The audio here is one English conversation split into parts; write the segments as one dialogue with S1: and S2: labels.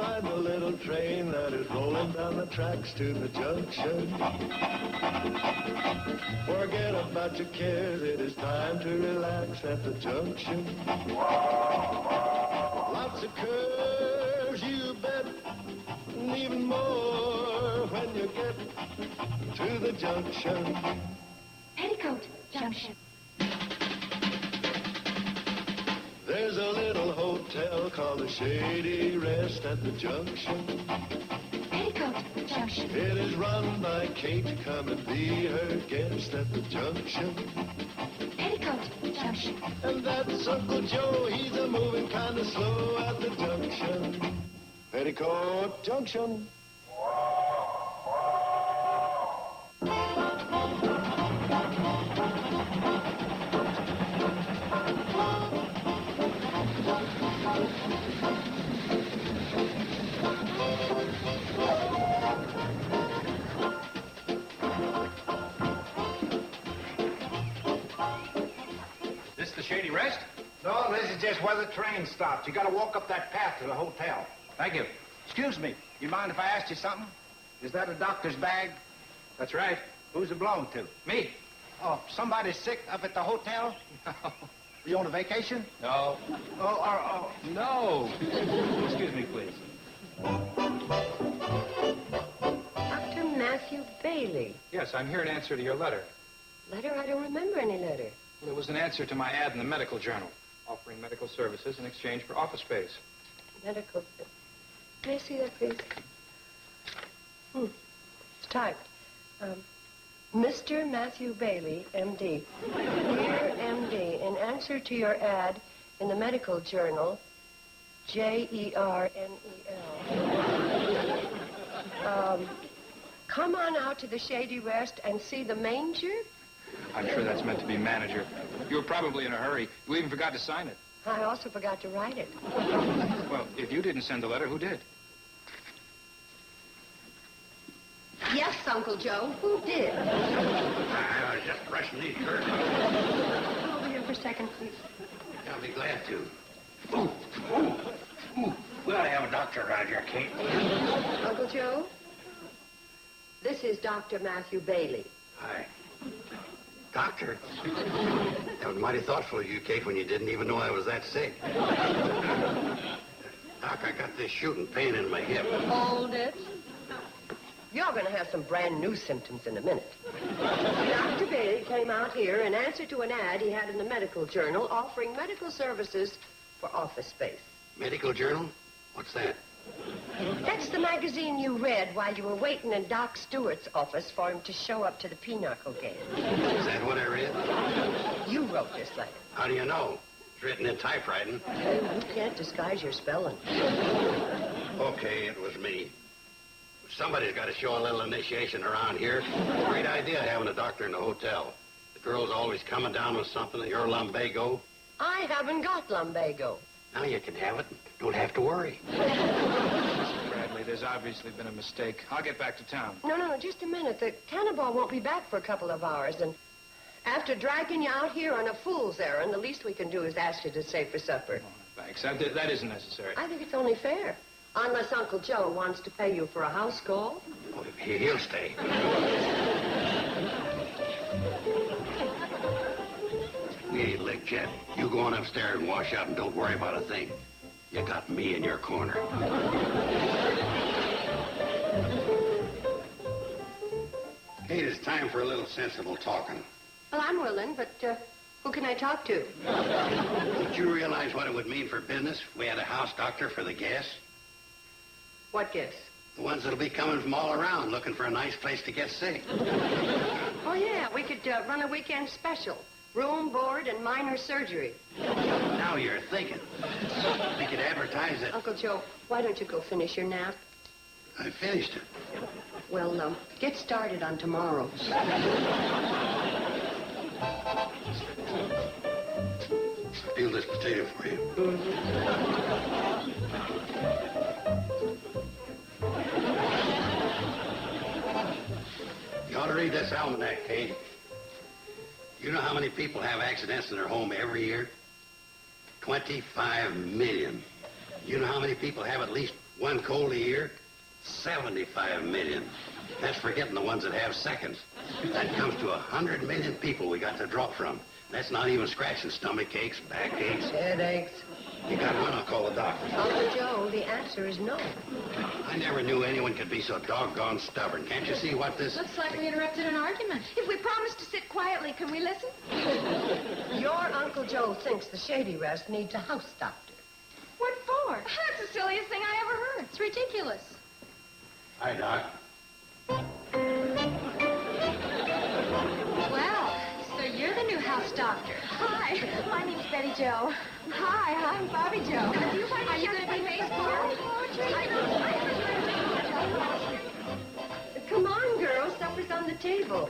S1: ride the little train that is rolling down the tracks to the junction. Forget about your cares, it is time to relax at the junction. Lots of curves, you bet, and even more when you get to the junction.
S2: Petticoat Junction.
S1: There's a little hotel called the Shady Rest at the junction.
S2: Petticoat Junction.
S1: It is run by Kate. Come and be her guest at the junction.
S2: Petticoat Junction.
S1: And that's Uncle Joe. He's a moving kind of slow at the junction. Petticoat Junction.
S3: Shady Rest?
S4: No, this is just where the train stops. You gotta walk up that path to the hotel.
S3: Thank you.
S4: Excuse me, you mind if I asked you something? Is that a doctor's bag?
S3: That's right.
S4: Who's it belong to?
S3: Me?
S4: Oh, somebody sick up at the hotel?
S3: No.
S4: You on a vacation?
S3: No.
S4: Oh.
S3: No. Excuse me, please.
S5: Dr. Matthew Bailey.
S3: Yes, I'm here in answer to your letter.
S5: Letter? I don't remember any letter.
S3: Well, it was an answer to my ad in the medical journal, offering medical services in exchange for office space.
S5: Medical. May I see that, please? It's typed. Mr. Matthew Bailey, M.D. Dear M.D., in answer to your ad in the medical journal, Jernel. Come on out to the Shady Rest and see the manger?
S3: I'm sure that's meant to be manager. You were probably in a hurry. You even forgot to sign it.
S5: I also forgot to write it.
S3: Well, if you didn't send the letter, who did?
S5: Yes, Uncle Joe, who did?
S6: I was just brushing these curtains.
S5: Come over here for a second, please.
S6: I'll be glad to. Ooh. We ought to have a doctor around here, Kate.
S5: Uncle Joe, this is Dr. Matthew Bailey.
S6: Hi. Doctor? That was mighty thoughtful of you, Kate, when you didn't even know I was that sick. Doc, I got this shooting pain in my hip.
S5: Hold it. You're going to have some brand new symptoms in a minute. Dr. Bailey came out here in answer to an ad he had in the medical journal offering medical services for office space.
S6: Medical journal? What's that?
S5: That's the magazine you read while you were waiting in Doc Stewart's office for him to show up to the pinochle game.
S6: Is that what I read?
S5: You wrote this letter.
S6: How do you know? It's written in typewriting.
S5: You can't disguise your spelling.
S6: Okay, it was me. Somebody's got to show a little initiation around here. Great idea having a doctor in the hotel. The girl's always coming down with something and you're lumbago.
S5: I haven't got lumbago.
S6: Now you can have it. Don't have to worry.
S3: Mr. Bradley, there's obviously been a mistake. I'll get back to town.
S5: No, just a minute. The cannonball won't be back for a couple of hours, and after dragging you out here on a fool's errand, the least we can do is ask you to stay for supper.
S3: Oh, thanks. That isn't necessary.
S5: I think it's only fair. Unless Uncle Joe wants to pay you for a house call.
S6: Oh, he'll stay. We ain't licked yet. You go on upstairs and wash up and don't worry about a thing. You got me in your corner. Kate, it's time for a little sensible talking.
S5: Well, I'm willing, but who can I talk to?
S6: Did you realize what it would mean for business if we had a house doctor for the guests?
S5: What guests?
S6: The ones that'll be coming from all around looking for a nice place to get sick.
S5: Oh, yeah, we could run a weekend special. Room, board, and minor surgery.
S6: Now you're thinking. We could advertise it.
S5: Uncle Joe, why don't you go finish your nap?
S6: I finished it.
S5: Well, get started on tomorrow.
S6: Peel this potato for you. You ought to read this almanac, Kate. You know how many people have accidents in their home every year? 25 million. You know how many people have at least One cold a year, 75 million. That's forgetting the ones that have seconds. That comes to 100 million people we got to draw from. That's not even scratching stomach aches, back aches.
S5: Headaches.
S6: You got one, I'll call the doctor.
S5: Uncle Joe, the answer is no.
S6: I never knew anyone could be so doggone stubborn. Can't you see what this...
S2: Looks like we interrupted an argument.
S7: If we promise to sit quietly, can we listen?
S5: Your Uncle Joe thinks the Shady Rest needs a house doctor.
S7: What for? That's the silliest thing I ever heard.
S2: It's ridiculous.
S6: Hi, Doc.
S2: Well, so you're the new house doctor.
S7: Hi, my name's Betty Jo. Hi, I'm Bobby Jo. Do you
S2: Are you going to be baseball?
S5: Come on, girls. Supper's on the table.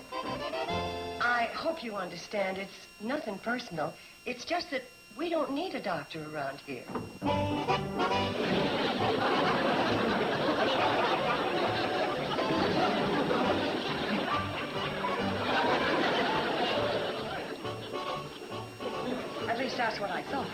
S5: I hope you understand. It's nothing personal. It's just that we don't need a doctor around here. At least that's what I thought.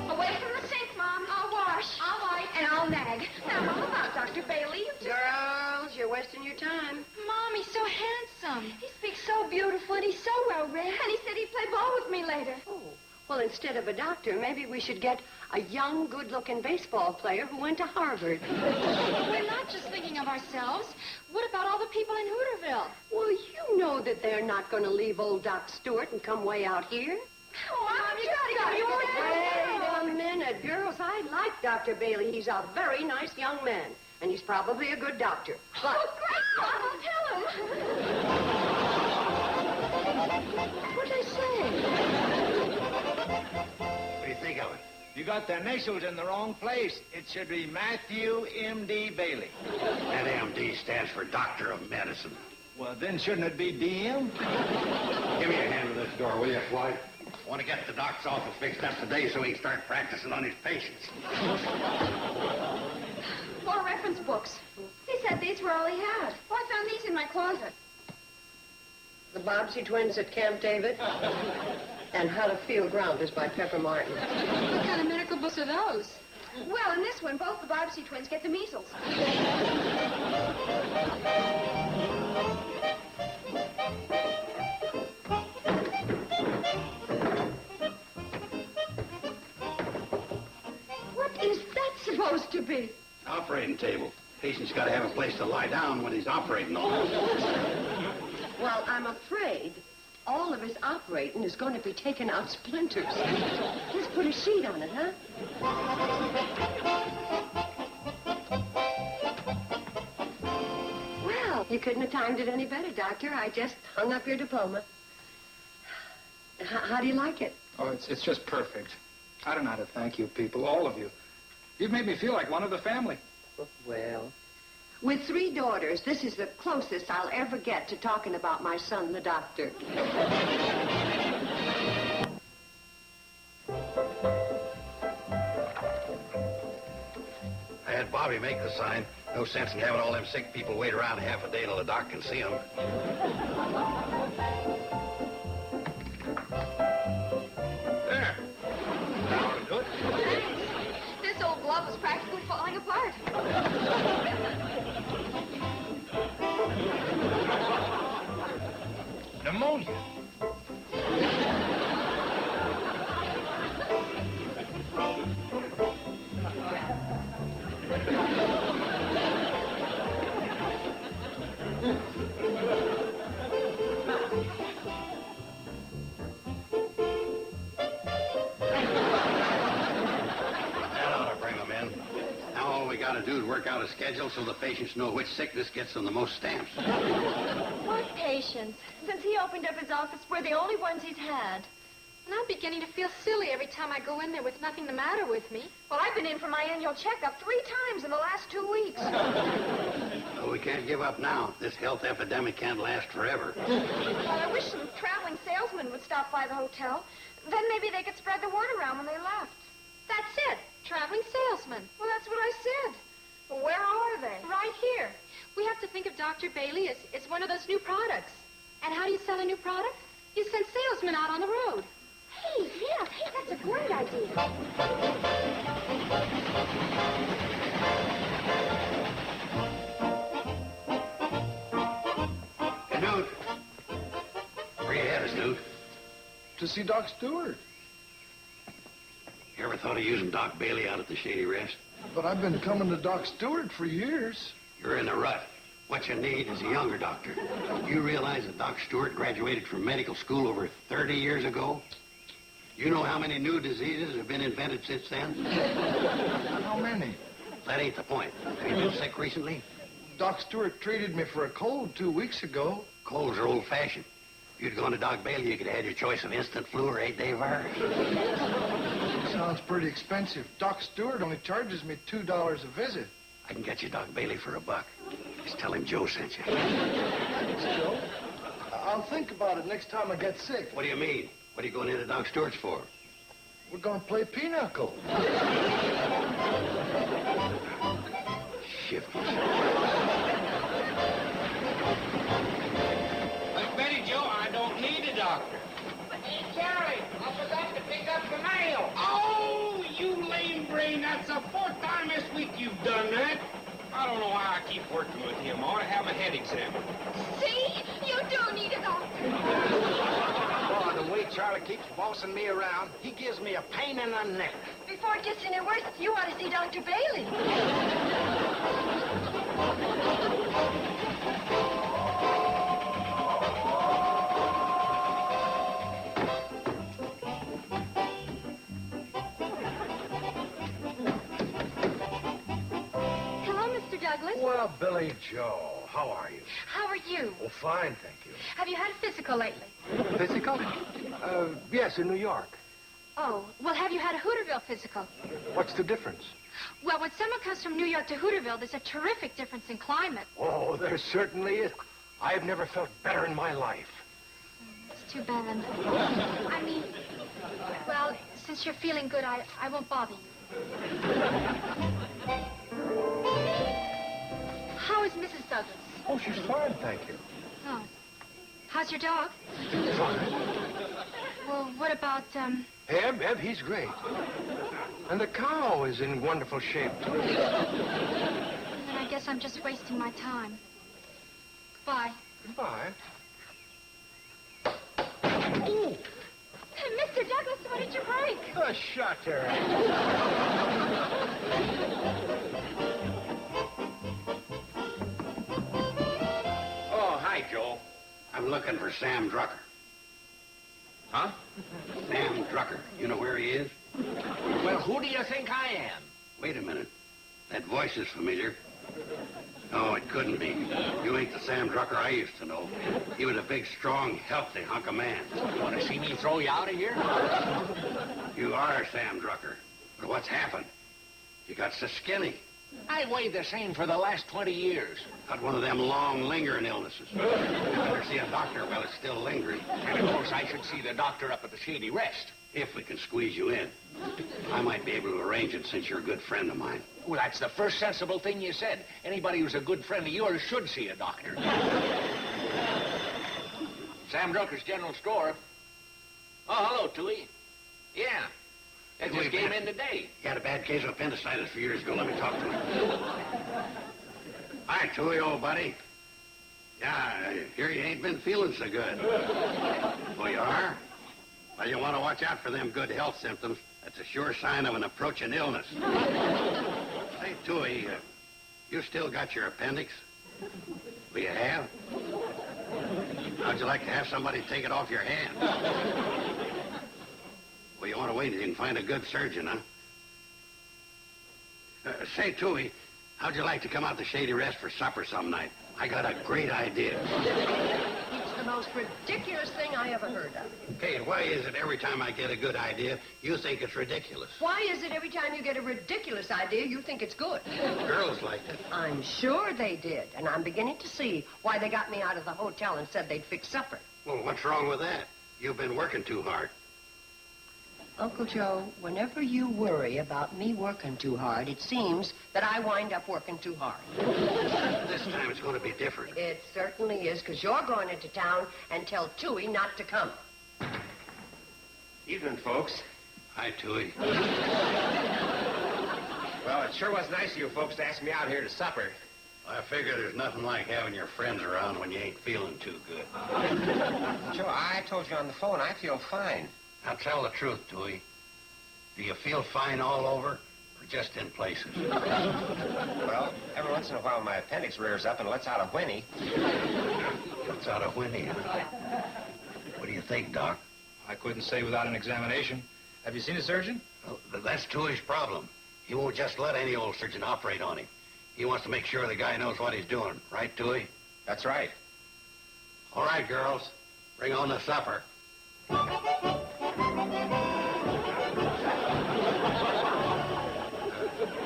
S7: Away from the sink, Mom. I'll wash. I'll wipe. And I'll nag. Now, how about Dr. Bailey? You just...
S5: Girls, you're wasting your time.
S2: Mom, he's so handsome.
S7: He speaks so beautiful, and he's so well-read. And he said he'd play ball with me later.
S5: Oh, well, instead of a doctor, maybe we should get a young, good-looking baseball player who went to Harvard.
S2: We're not just thinking of ourselves. What about all the people in Hooterville?
S5: Well, you know that they're not going to leave old Doc Stewart and come way out here.
S7: Oh, Mom, you gotta
S5: Wait a minute, girls. I like Dr. Bailey. He's a very nice young man, and he's probably a good doctor. But
S7: Oh, great, Mom. I'll tell him.
S5: what did I say?
S6: What do you think of it?
S4: You got the initials in the wrong place. It should be Matthew M.D. Bailey.
S6: That MD stands for Doctor of Medicine.
S4: Well, then shouldn't it be D.M.?
S6: Give me a hand with this door, will you, Floyd? I want to get the doc's office fixed up today so he can start practicing on his patients.
S7: 4 reference books. He said these were all he had. Well, I found these in my closet.
S5: The Bobbsey Twins at Camp David and How to Feel Grounders by Pepper Martin.
S2: What kind of medical books are those?
S7: Well, in this one, both the Bobbsey twins get the measles.
S5: What is that supposed to be?
S6: Operating table. Patient's got to have a place to lie down when he's operating on him.
S5: Well, I'm afraid all of his operating is going to be taking out splinters. Just put a sheet on it, huh? Well, you couldn't have timed it any better, Doctor. I just hung up your diploma. How do you like it?
S3: Oh, it's just perfect. I don't know how to thank you people, all of you. You've made me feel like one of the family.
S5: Well, with 3 daughters, this is the closest I'll ever get to talking about my son, the doctor.
S6: I had Bobby make the sign. No sense in having all them sick people wait around half a day till the doc can see them.
S3: There. That ought to do it.
S7: This old glove is practically falling apart.
S3: Pneumonia.
S6: That ought to bring them in. Now all we got to do is work out a schedule so the patients know which sickness gets them the most stamps.
S7: What patients? Since he opened up his office, we're the only ones he's had.
S2: And I'm beginning to feel silly every time I go in there with nothing the matter with me.
S7: Well, I've been in for my annual checkup 3 times in the last 2 weeks.
S6: Well, we can't give up now. This health epidemic can't last forever.
S7: Well, I wish some traveling salesmen would stop by the hotel. Then maybe they could spread the word around when they left.
S2: That's it. Traveling salesman.
S7: Well, that's what I said. Well, where are they?
S2: Right here. We have to think of Dr. Bailey as one of those new products. And how do you sell a new product? You send salesmen out on the road.
S7: Hey, yeah, hey, that's a great idea.
S6: Hey, Newt. Where you headed, Newt?
S1: To see Doc Stewart.
S6: You ever thought of using Doc Bailey out at the Shady Rest?
S1: But I've been coming to Doc Stewart for years.
S6: You're in a rut. What you need is a younger doctor. You realize that Doc Stewart graduated from medical school over 30 years ago? You know how many new diseases have been invented since then?
S1: How many?
S6: That ain't the point. Have you been sick recently?
S1: Doc Stewart treated me for a cold 2 weeks ago.
S6: Colds are old-fashioned. If you'd gone to Doc Bailey, you could have had your choice of instant flu or 8-day virus.
S1: Sounds pretty expensive. Doc Stewart only charges me $2 a visit.
S6: I can get you Doc Bailey for $1. Just tell him Joe sent you.
S1: Thanks, Joe. I'll think about it next time I get sick.
S6: What do you mean? What are you going into Doc Stewart's for?
S1: We're going to play pinochle.
S6: Shifty.
S8: But Betty Joe, I don't need a doctor. Hey, Charlie, I forgot to pick up the mail. Oh, you lame brain. That's the 4th time this week you've done that. I don't know why I keep working with him. I ought to have a head examined.
S7: See? You do need a doctor.
S4: Oh, the way Charlie keeps bossing me around, he gives me a pain in the neck.
S7: Before it gets any worse, you ought to see Dr. Bailey.
S2: Hello, Mr. Douglas.
S4: Well, Billy Joe, how are you?
S2: How are you?
S4: Oh, fine, thank you.
S2: Have you had a physical lately?
S4: Physical? Yes, in New York.
S2: Oh, well, have you had a Hooterville physical?
S4: What's the difference?
S2: Well, when someone comes from New York to Hooterville, there's a terrific difference in climate.
S4: Oh, there certainly is. I've never felt better in my life.
S2: It's too bad. I mean, well, since you're feeling good, I won't bother you. How is Mrs. Douglas?
S4: Oh, she's fine, thank you.
S2: Oh. How's your dog?
S4: Fine.
S2: Well, what about,
S4: Eb, he's great. And the cow is in wonderful shape, too.
S2: then I guess I'm just wasting my time. Goodbye.
S4: Goodbye.
S2: Ooh. Mr. Douglas, what did you break?
S4: The shutter.
S8: Oh, hi, Joe.
S6: I'm looking for Sam Drucker.
S8: Huh?
S6: Sam Drucker. You know where he is?
S8: Well, who do you think I am?
S6: Wait a minute. That voice is familiar. No, it couldn't be. You ain't the Sam Drucker I used to know. He was a big, strong, healthy hunk of man.
S8: You want to see me throw you out of here?
S6: You are Sam Drucker. But what's happened? You got so skinny.
S8: I weighed the same for the last 20 years.
S6: Got one of them long, lingering illnesses. You better see a doctor while it's still lingering.
S8: And, of course, I should see the doctor up at the Shady Rest.
S6: If we can squeeze you in. I might be able to arrange it since you're a good friend of mine.
S8: Well, that's the first sensible thing you said. Anybody who's a good friend of yours should see a doctor. Sam Drucker's General Store. Oh, hello, Tooey. Yeah. That just came in today.
S6: He had a bad case of appendicitis a few years ago. Let me talk to him. Hi, Tooey, old buddy. Yeah, I hear you ain't been feeling so good. Oh, you are? Well, you want to watch out for them good health symptoms. That's a sure sign of an approaching illness. Say, Tooey, you still got your appendix? Well, you have? How'd you like to have somebody take it off your hand? Well, you want to wait until you can find a good surgeon, huh? Say, Tooey, how'd you like to come out to Shady Rest for supper some night? I got a great idea.
S5: It's the most ridiculous thing I ever heard of.
S6: Hey, why is it every time I get a good idea, you think it's ridiculous?
S5: Why is it every time you get a ridiculous idea, you think it's good?
S6: Girls like it.
S5: I'm sure they did, and I'm beginning to see why they got me out of the hotel and said they'd fix supper.
S6: Well, what's wrong with that? You've been working too hard.
S5: Uncle Joe, whenever you worry about me working too hard, it seems that I wind up working too hard.
S6: This time it's going to be different.
S5: It certainly is, because you're going into town and tell Tooey not to come.
S4: Evening, folks.
S6: Hi, Tui.
S4: Well, it sure was nice of you folks to ask me out here to supper.
S6: I figure there's nothing like having your friends around when you ain't feeling too good.
S4: Joe, I told you on the phone I feel fine.
S6: Now tell the truth, Tui. Do you feel fine all over, or just in places?
S4: Well, every once in a while my appendix rears up and lets out a whinny.
S6: It's out of whinny, huh? What do you think, Doc?
S3: I couldn't say without an examination. Have you seen a surgeon?
S6: Well, that's Tui's problem. He won't just let any old surgeon operate on him. He wants to make sure the guy knows what he's doing. Right, Tui?
S4: That's right.
S6: All right, girls. Bring on the supper.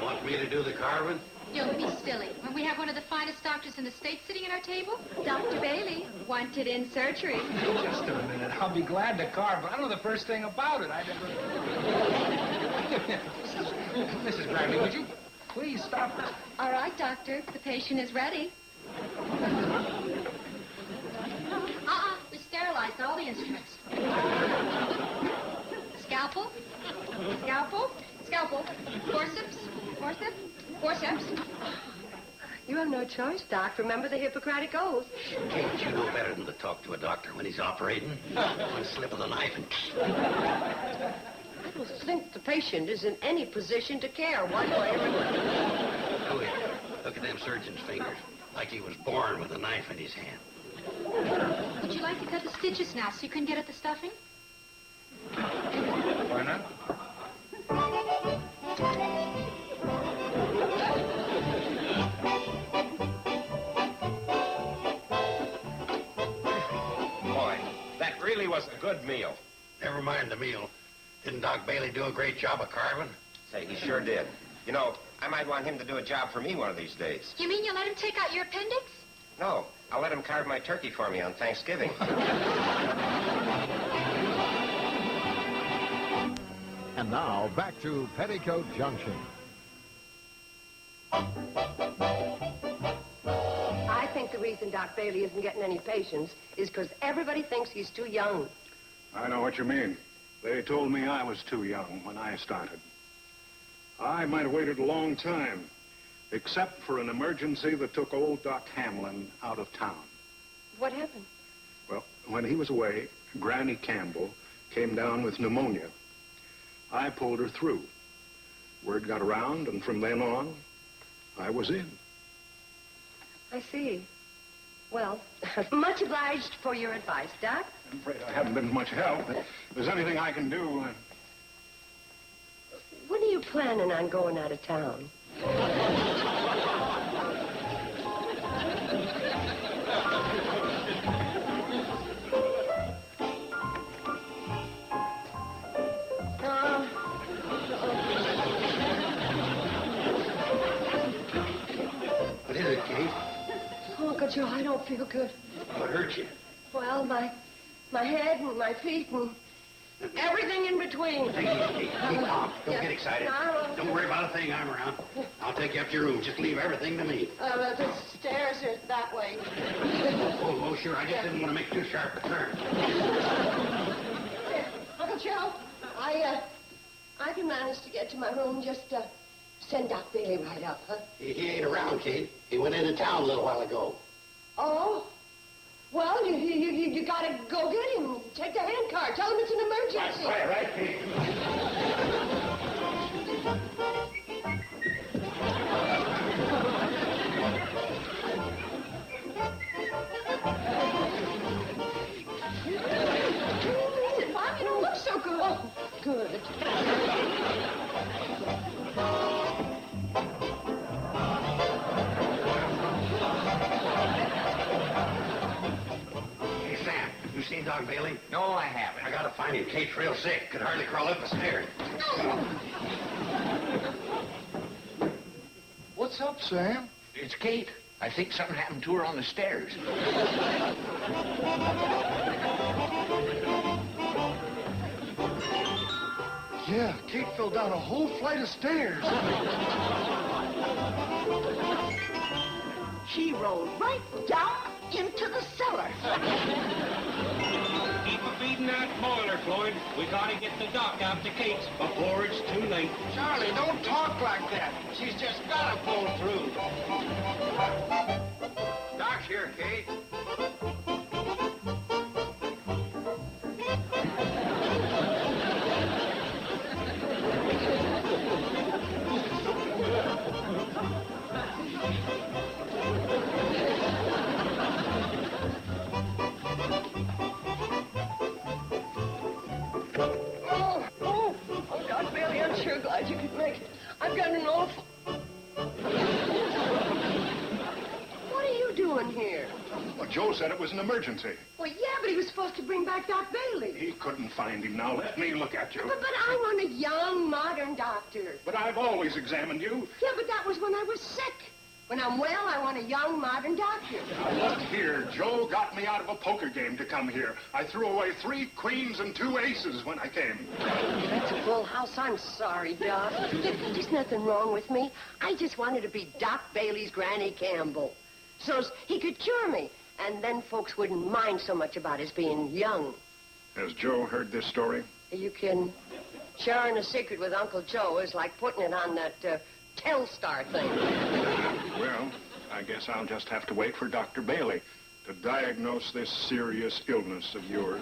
S6: Want me to do the carving?
S2: Don't be silly. When we have one of the finest doctors in the state sitting at our table,
S7: Dr. Bailey wanted in surgery.
S3: Just a minute. I'll be glad to carve, but I don't know the first thing about it. I never... Mrs. Bradley, would you please stop?
S7: All right, doctor. The patient is ready.
S2: we sterilized all the instruments. Scalpel? Scalpel? Scalpel. Forceps? Forceps? Forceps?
S5: You have no choice, Doc. Remember the Hippocratic Oath.
S6: Can't you know better than to talk to a doctor when he's operating? One slip of the knife and...
S5: I don't think the patient is in any position to care one way or another.
S6: Tui, look at them surgeon's fingers. Like he was born with a knife in his hand.
S2: Would you like to cut the stitches now so you can get at the stuffing?
S3: Why not?
S4: Boy, that really was a good meal.
S6: Never mind the meal. Didn't Doc Bailey do a great job of carving?
S4: Say, he sure did. You know, I might want him to do a job for me one of these days.
S2: You mean you'll let him take out your appendix?
S4: No, I'll let him carve my turkey for me on Thanksgiving.
S9: And now, back to Petticoat Junction.
S5: I think the reason Doc Bailey isn't getting any patients is because everybody thinks he's too young.
S10: I know what you mean. They told me I was too young when I started. I might have waited a long time, except for an emergency that took old Doc Hamlin out of town.
S5: What happened?
S10: Well, when he was away, Granny Campbell came down with pneumonia. I pulled her through. Word got around, and from then on, I was in.
S5: I see. Well, much obliged for your advice, Doc.
S10: I'm afraid I haven't been much help. If there's anything I can do...
S5: When are you planning on going out of town?
S6: What is it, Kate?
S5: Oh, Uncle Joe, I don't feel good.
S6: What hurt you?
S5: Well, my head and my feet and everything in between.
S6: Take it easy, Kate. Keep calm. Don't get excited.
S5: No.
S6: Don't worry about a thing. I'm around. I'll take you up to your room. Just leave everything to me.
S5: The stairs are that way.
S6: Oh, sure. I just didn't want to make too sharp a turn.
S5: Uncle Joe, I can manage to get to my room. Just send Doc Bailey right up, huh?
S6: He ain't around, Kate. He went into town a little while ago.
S5: Oh? Well, you gotta go get him. Take the handcart. Tell him it's an emergency.
S6: Right, Kate.
S5: Listen, Mom, you don't look so good. Oh, good.
S6: Hey, Sam, you seen Doc Bailey?
S4: No, I haven't.
S6: I gotta find him. Kate's real sick. Could hardly crawl up the stairs.
S10: What's up, Sam?
S8: It's Kate. I think something happened to her on the stairs.
S10: Yeah, Kate fell down a whole flight of stairs.
S7: She rolled right down into the cellar.
S8: Keep a feeding that boiler, Floyd. We gotta get the doc out to Kate's before it's too late.
S4: Charlie, don't talk like that. She's just gotta pull through.
S3: Doc's here, Kate.
S5: Oh, Doc Bailey, I'm sure glad you could make it. I've got an awful... What are you doing here?
S10: Well, Joe said it was an emergency.
S5: Well, yeah, but he was supposed to bring back Doc Bailey.
S10: He couldn't find him. Now let me look at you.
S5: But I want a young, modern doctor.
S10: But I've always examined you.
S5: Yeah, but that was when I was sick. When I'm well, I want a young, modern doctor.
S10: Now, look here. Joe got me out of a poker game to come here. I threw away 3 queens and 2 aces when I came.
S5: That's a full house. I'm sorry, Doc. There's nothing wrong with me. I just wanted to be Doc Bailey's Granny Campbell. So he could cure me. And then folks wouldn't mind so much about his being young.
S10: Has Joe heard this story?
S5: Are you kidding? Sharing a secret with Uncle Joe is like putting it on that Telstar thing.
S10: Well, I guess I'll just have to wait for Dr. Bailey to diagnose this serious illness of yours.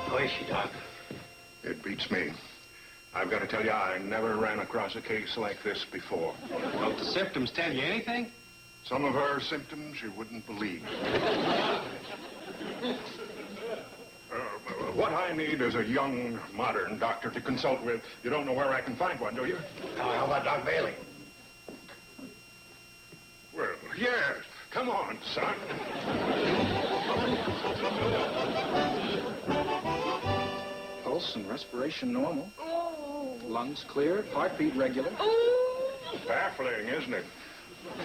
S6: How is she, Doc?
S10: It beats me. I've got to tell you, I never ran across a case like this before.
S3: Don't the symptoms tell you anything?
S10: Some of her symptoms you wouldn't believe. What I need is a young, modern doctor to consult with. You don't know where I can find one, do you?
S6: How about Doc Bailey?
S10: Well, yes. Come on, son.
S3: Pulse and respiration normal.
S5: Oh.
S3: Lungs clear. Heartbeat regular.
S5: Oh.
S10: Baffling, isn't it?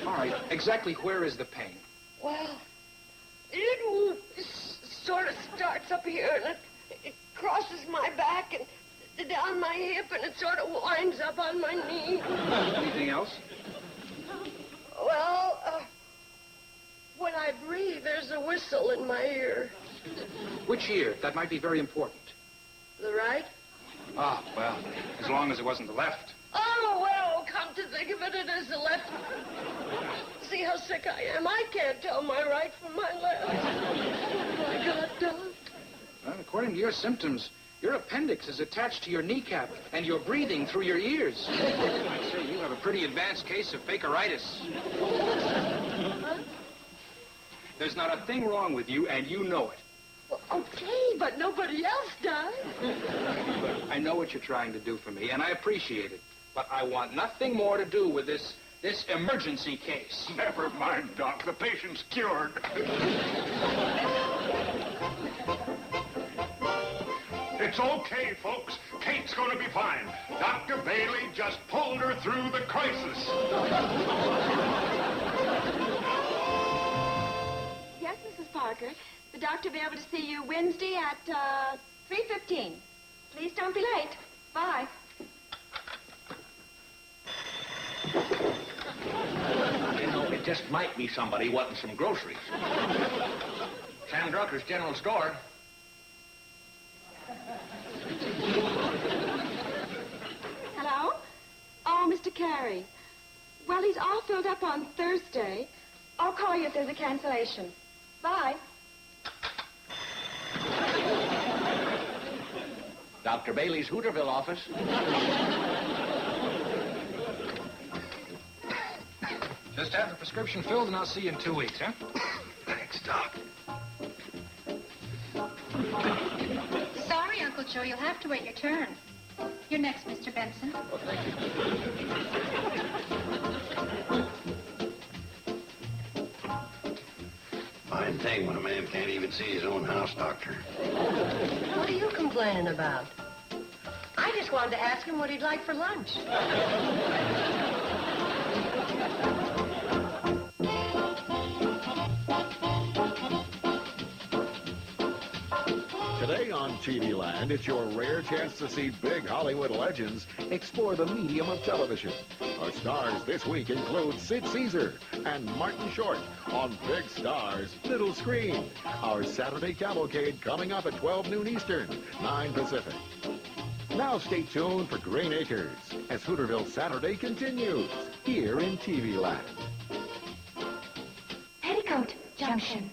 S3: All right. Exactly where is the pain?
S5: Well, it sort of starts up here, and it crosses my back and down my hip, and it sort of winds up on my knee.
S3: Anything else?
S5: Well, when I breathe, there's a whistle in my ear.
S3: Which ear? That might be very important.
S5: The right?
S3: Ah, well, as long as it wasn't the left.
S5: Oh, well, come to think of it, it is the left. See how sick I am? I can't tell my right from my left. Oh, my God, Doc.
S3: Well, according to your symptoms, your appendix is attached to your kneecap, and you're breathing through your ears. I'd say you have a pretty advanced case of fakeritis.
S5: Huh?
S3: There's not a thing wrong with you, and you know it.
S5: Well, okay, but nobody else does.
S3: Look, I know what you're trying to do for me, and I appreciate it. But I want nothing more to do with this emergency case.
S10: Never mind, Doc. The patient's cured. It's okay, folks. Kate's going to be fine. Dr. Bailey just pulled her through the crisis.
S7: Yes, Mrs. Parker. The doctor will be able to see you Wednesday at 3:15. Please don't be late. Bye.
S11: You know, it just might be somebody wanting some groceries. Sam Drucker's General Store.
S7: Hello? Oh, Mr. Carey. Well, he's all filled up on Thursday. I'll call you if there's a cancellation. Bye.
S11: Dr. Bailey's Hooterville office.
S3: Just have the prescription filled, and I'll see you in 2 weeks, huh?
S6: Thanks, Doc.
S2: Sorry, Uncle Joe, you'll have to wait your turn. You're next, Mr. Benson.
S11: Oh, thank you.
S6: Fine thing when a man can't even see his own house, Doctor.
S5: What are you complaining about? I just wanted to ask him what he'd like for lunch.
S9: Today Today on TV Land, it's your rare chance to see big Hollywood legends explore the medium of television. Our stars this week include Sid Caesar and Martin Short on Big Stars, Little Screen. Our Saturday cavalcade coming up at 12 noon Eastern, 9 Pacific. Now stay tuned for Green Acres as Hooterville Saturday continues here in TV Land.
S2: Petticoat Junction.